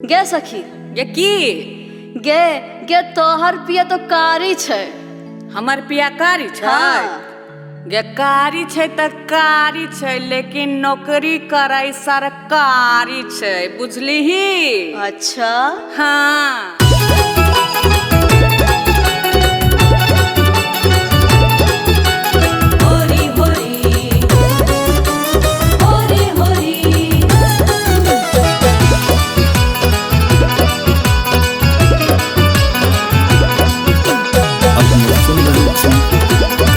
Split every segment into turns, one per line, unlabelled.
गे सखी
गे की
गे गे तोहर पिया तो कारी छै।
हमर पिया कारी छै।
हाँ।
गे कारी छै त कारी छै, लेकिन नौकरी करे सरकारी छै, बुझलिही।
अच्छा
हाँ।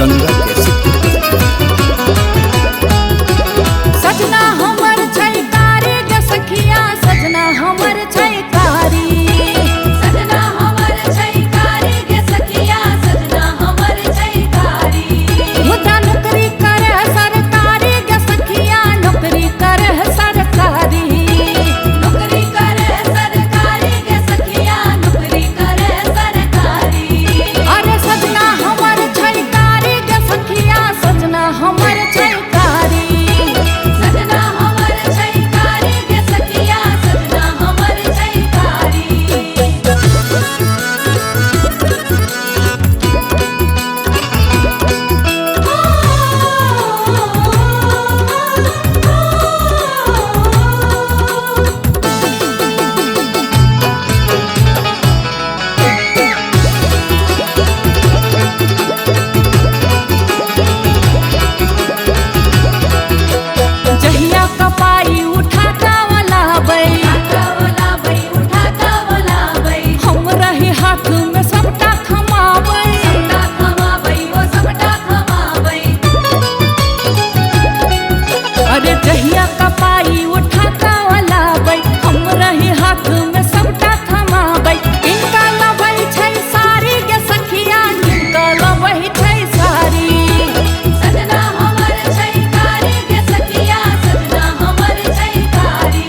गंगा कैसे
सजना हमर छै कारी गे सखिया, सजना हमर छै कारी। सजना हमर छै कारी गे सखिया, सजना हमर छै कारी। मुद्दा नौकरी करे सरकारी गे सखिया, नौकरी करे सरकारी। नौकरी करे सरकारी गे सखिया, नौकरी करे सरकारी। अरे सजना हमर छै कारी गे सखिया, सजना हमर छै कारी। सजना हमर छै कारी गे सखिया, सजना हमर छै कारी। जहिया कपाई उठा कावला बै, हम रही हाथ में सबटा थमाबै। अरे जहिया कपाई उठा कावला बै, हम रही हाथ में सबटा थमाबै। इनका लबै छै सारी गे सखिया, इनका लबै छै सारी। सजना हमर छै कारी गे सखिया, सजना हमर छै कारी।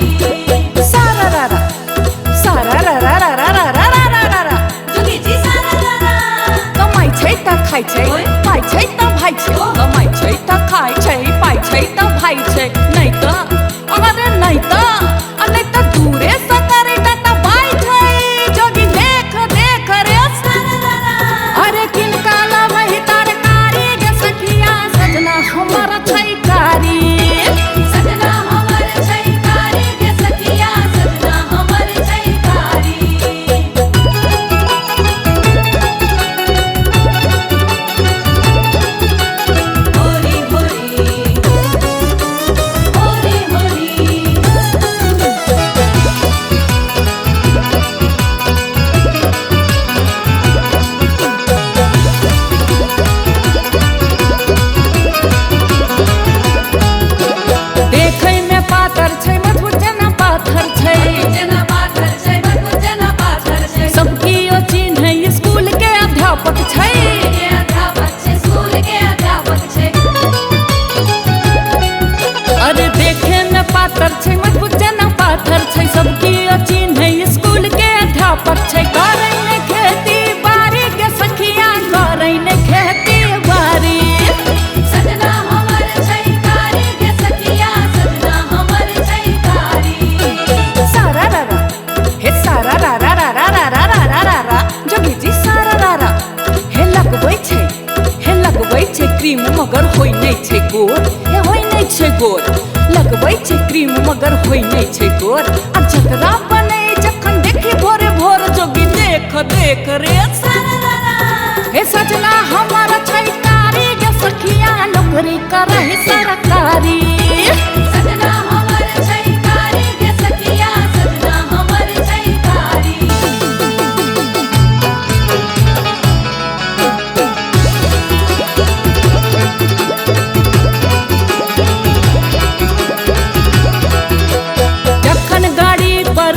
सारारारा सारारारारारारारारारा जोगी जी सारारारा। कमाई छै त खाइ छै, पाइ छै त भाइ छै। कमाई छै त खाइ छै, पाइ छै त भाइ छै। नै त अरे नै त नै त दूरे स करे त भाइ छै। जोगी देख देख रे सारारारा। अरे किनका लबै तरकारी गे सखिया, सजना हमर छै कारी। सजना हमर छै कारी गे सखिया, सजना हमर छै कारी। होरी होरी होरी होरी। देखै में पातर छै, मजबूत जेना पाथर छै। सबकी ओ चिन्है स्कूल के अध्यापक छै। अरे देखे में पातर छै, मजबूत जेना पाथर छै। सबकी ओ चिन्है स्कूल के अध्यापक छै। करै ने खेती बाड़ी गे सखिया, करै ने खेती बाड़ी। सजना हमर छै कारी गे सखिया, सजना हमर छै कारी। सारारारा हे सारारारारारारारारारा जोगी जी सारारारा। हे लगबै छै क्रीम मगर होय नै छै गोर। हे होय नै छै गोर। लगबै छै क्रीम मगर होय नै छै गोर। आ जतरा बनै जखन देखी भोरे भोर, जोगी देख देख रे सारारारा। हे सजना हमर छै कारी गे सखिया, नौकरी करे सरकारी। सजना हमर छै कारी गे सखिया, सजना हमर छै कारी। जखन गाड़ी पर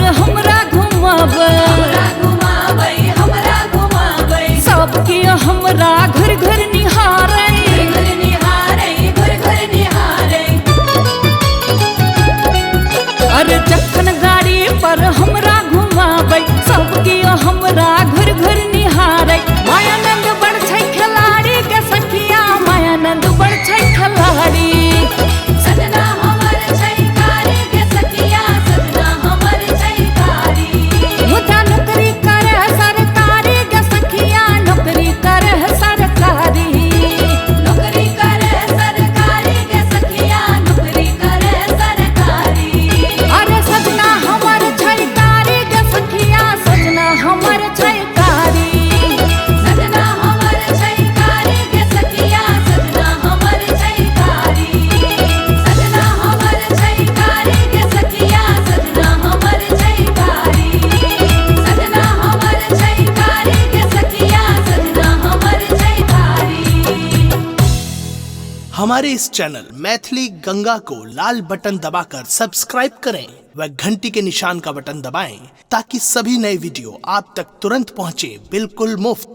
हमारे इस चैनल मैथिली गंगा को लाल बटन दबाकर सब्सक्राइब करें व घंटी के निशान का बटन दबाएं ताकि सभी नए वीडियो आप तक तुरंत पहुंचे बिल्कुल मुफ्त।